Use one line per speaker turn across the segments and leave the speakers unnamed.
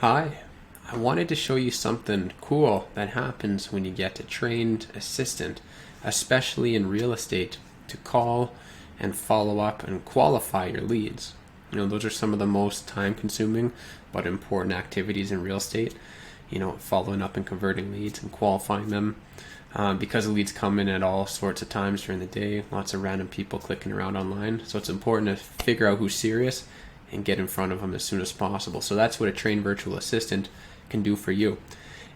Hi, I wanted to show you something cool that happens when you get a trained assistant, especially in real estate, to call and follow up and qualify your leads. Those are some of the most time consuming but important activities in real estate. Following up and converting leads and qualifying them. Because the leads come in at all sorts of times during the day, lots of random people clicking around online. So it's important to figure out who's serious and get in front of them as soon as possible. So that's what a trained virtual assistant can do for you.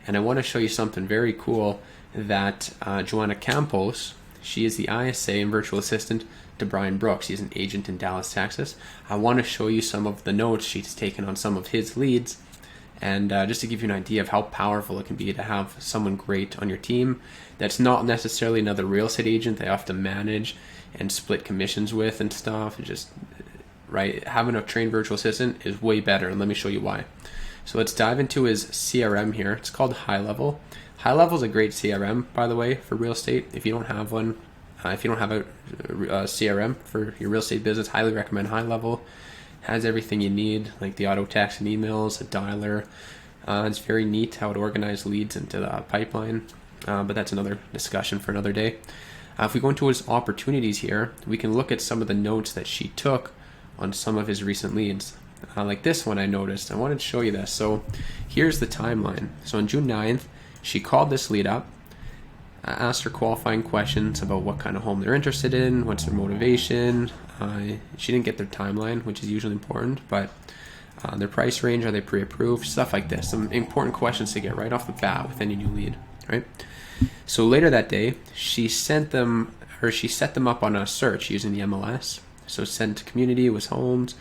And I want to show you something very cool that Johanna Campos, she is the ISA and virtual assistant to Brian Brooks. He's an agent in Dallas, Texas. I want to show you some of the notes she's taken on some of his leads, and just to give you an idea of how powerful it can be to have someone great on your team that's not necessarily another real estate agent they have to manage and split commissions with and stuff. Just right, having a trained virtual assistant is way better, and let me show you why. So let's dive into his CRM here. It's called High Level. High Level is a great CRM, by the way, for real estate. If you don't have one, if you don't have a CRM for your real estate business, highly recommend High Level. Has everything you need, like the auto text and emails, a dialer. It's very neat how it organizes leads into the pipeline, but that's another discussion for another day. If we go into his opportunities here, we can look at some of the notes that she took on some of his recent leads. Like this one I noticed. I wanted to show you this. So here's the timeline. So on June 9th, she called this lead up, asked her qualifying questions about what kind of home they're interested in, what's their motivation. She didn't get their timeline, which is usually important, but their price range, are they pre-approved, stuff like this. Some important questions to get right off the bat with any new lead, right? So later that day, she set them up on a search using the MLS. So sent to community was homes,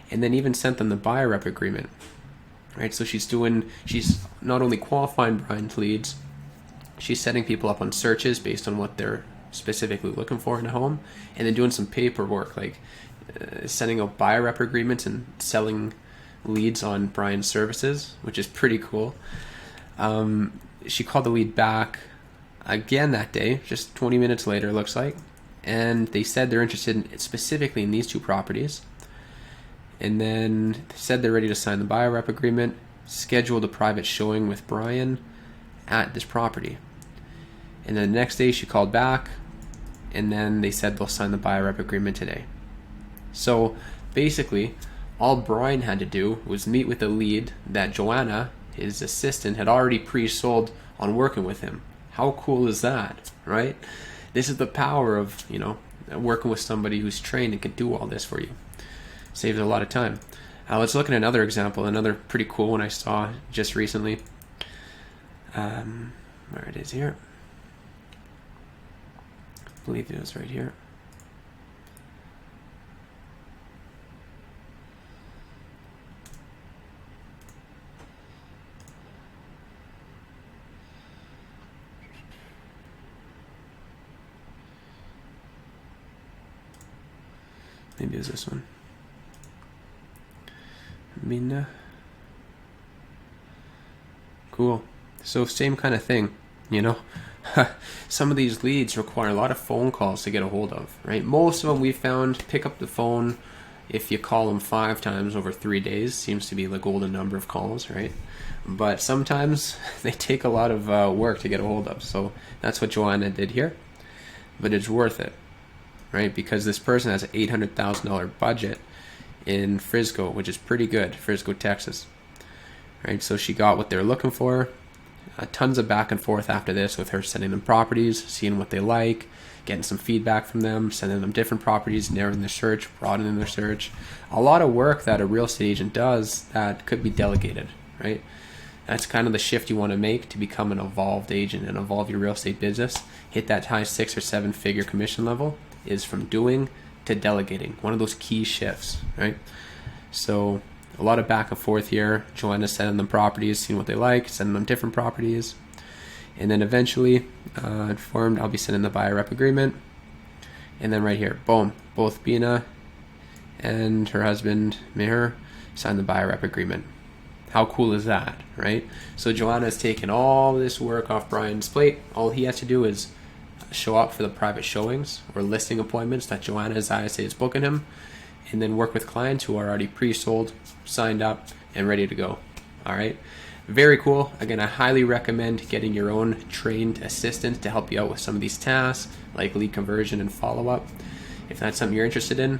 and then even sent them the buyer rep agreement, right? So she's not only qualifying Brian's leads, she's setting people up on searches based on what they're specifically looking for in a home, and then doing some paperwork like sending out buyer rep agreements and selling leads on Brian's services, which is pretty cool. She called the lead back again that day, just 20 minutes later, it looks like, and they said they're interested specifically in these two properties, and then they said they're ready to sign the buyer rep agreement, scheduled a private showing with Brian at this property. And then the next day she called back, and then they said they'll sign the buyer rep agreement today. So basically, all Brian had to do was meet with a lead that Johanna, his assistant, had already pre-sold on working with him. How cool is that, right? This is the power of, working with somebody who's trained and can do all this for you. Saves a lot of time. Let's look at another example, another pretty cool one I saw just recently. Where it is here. I believe it was right here. Maybe it was this one. Mina. Cool. So same kind of thing, Some of these leads require a lot of phone calls to get a hold of, right? Most of them we found pick up the phone if you call them 5 times over 3 days. Seems to be the golden number of calls, right? But sometimes they take a lot of work to get a hold of. So that's what Johanna did here. But it's worth it, right? Because this person has an $800,000 budget in Frisco, which is pretty good, Frisco, Texas, right? So she got what they're looking for. Tons of back and forth after this with her sending them properties, seeing what they like, getting some feedback from them, sending them different properties, narrowing their search, broadening their search. A lot of work that a real estate agent does that could be delegated, right? That's kind of the shift you want to make to become an evolved agent and evolve your real estate business. Hit that high 6 or 7 figure commission level is from doing to delegating. One of those key shifts, right? So a lot of back and forth here. Joanna's sending them properties, seeing what they like, sending them different properties. And then eventually, informed, I'll be sending the buyer rep agreement. And then right here, boom, both Bina and her husband, Meher, signed the buyer rep agreement. How cool is that, right? So Johanna's taken all this work off Brian's plate. All he has to do is show up for the private showings or listing appointments that Johanna's ISA is booking him, and then work with clients who are already pre-sold, signed up, and ready to go. All right. Very cool. Again, I highly recommend getting your own trained assistant to help you out with some of these tasks like lead conversion and follow-up. If that's something you're interested in,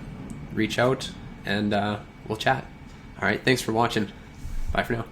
reach out and we'll chat. All right. Thanks for watching. Bye for now.